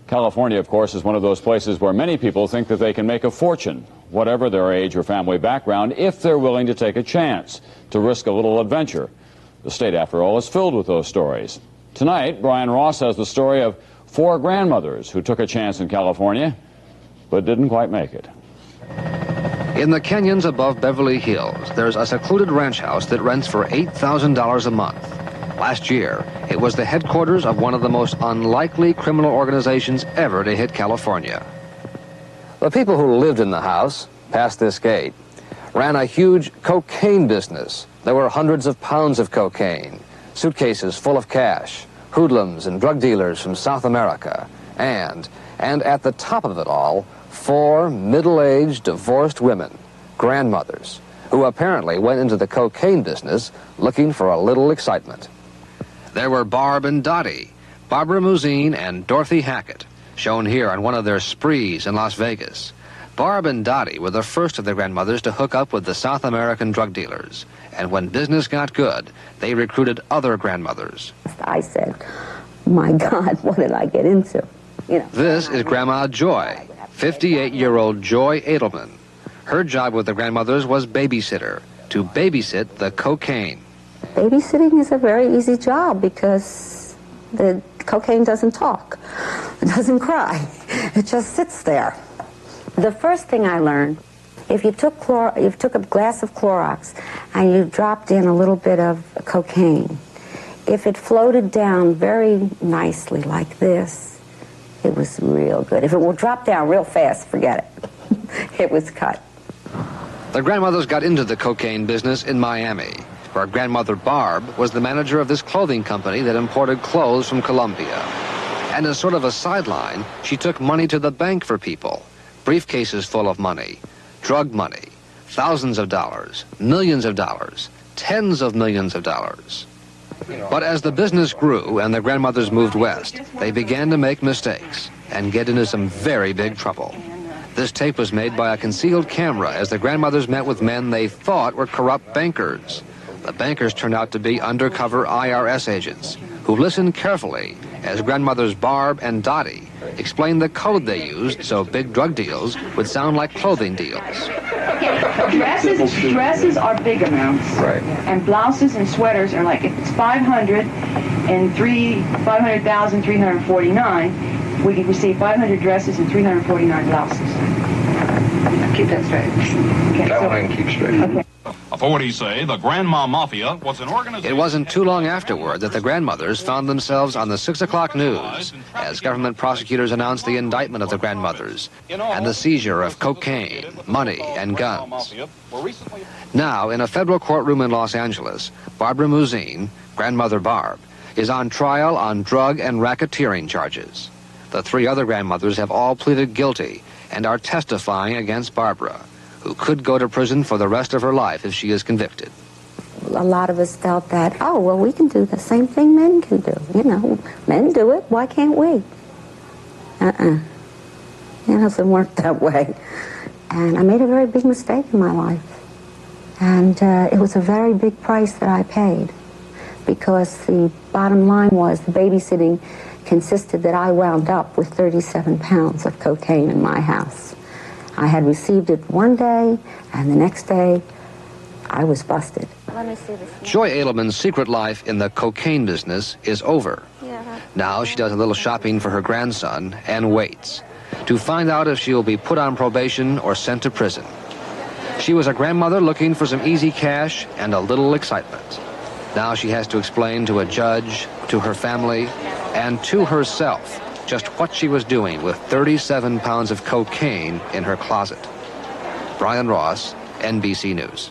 California, of course, is one of those places where many people think that they can make a fortune, whatever their age or family background, if they're willing to take a chance, to risk a little adventure. The state, after all, is filled with those stories. Tonight, Brian Ross has the story of 4 grandmothers who took a chance in California, but didn't quite make it. In the canyons above Beverly Hills, there's a secluded ranch house that rents for $8,000 a month. Last year, it was the headquarters of one of the most unlikely criminal organizations ever to hit California. The people who lived in the house, past this gate, ran a huge cocaine business. There were hundreds of pounds of cocaine, suitcases full of cash, hoodlums and drug dealers from South America, and at the top of it all, 4 middle-aged divorced women, grandmothers, who apparently went into the cocaine business looking for a little excitement. There were Barb and Dottie, Barbara Mouzine and Dorothy Hackett, shown here on one of their sprees in Las Vegas. Barb and Dottie were the first of the grandmothers to hook up with the South American drug dealers. And when business got good, they recruited other grandmothers. I said, my God, what did I get into? You know. This is Grandma Joy, 58-year-old Joy Edelman. Her job with the grandmothers was babysitter, to babysit the cocaine. Babysitting is a very easy job because the cocaine doesn't talk. It doesn't cry. It just sits there. The first thing I learned, if you took a glass of Clorox and you dropped in a little bit of cocaine, if it floated down very nicely like this, it was real good. If it would drop down real fast, forget it. It was cut. The grandmothers got into the cocaine business in Miami, where grandmother Barb was the manager of this clothing company that imported clothes from Colombia. And as sort of a sideline, she took money to the bank for people, briefcases full of money, drug money, thousands of dollars, millions of dollars, tens of millions of dollars. But as the business grew and the grandmothers moved west, they began to make mistakes and get into some very big trouble. This tape was made by a concealed camera as the grandmothers met with men they thought were corrupt bankers. The bankers turned out to be undercover IRS agents who listened carefully as grandmothers Barb and Dottie explained the code they used so big drug deals would sound like clothing deals. Dresses are big amounts, right, and blouses and sweaters are like, if it's 500,349, we can receive 500 dresses and 349 blouses. Keep that straight. Okay, that one I can keep straight. Okay. For what he say, the Grandma Mafia was an organization... It wasn't too long afterward that the grandmothers found themselves on the 6 o'clock news as government prosecutors announced the indictment of the grandmothers and the seizure of cocaine, money, and guns. Now, in a federal courtroom in Los Angeles, Barbara Mouzine, grandmother Barb, is on trial on drug and racketeering charges. The 3 other grandmothers have all pleaded guilty and are testifying against Barbara, who could go to prison for the rest of her life if she is convicted. A lot of us felt that, oh, well, we can do the same thing men can do. You know, men do it. Why can't we? It doesn't work that way. And I made a very big mistake in my life. And it was a very big price that I paid, because the bottom line was the babysitting consisted that I wound up with 37 pounds of cocaine in my house. I had received it one day, and the next day, I was busted. Let me see this. Joy Edelman's secret life in the cocaine business is over. Now she does a little shopping for her grandson and waits to find out if she will be put on probation or sent to prison. She was a grandmother looking for some easy cash and a little excitement. Now she has to explain to a judge, to her family, and to herself just what she was doing with 37 pounds of cocaine in her closet. Brian Ross, NBC News.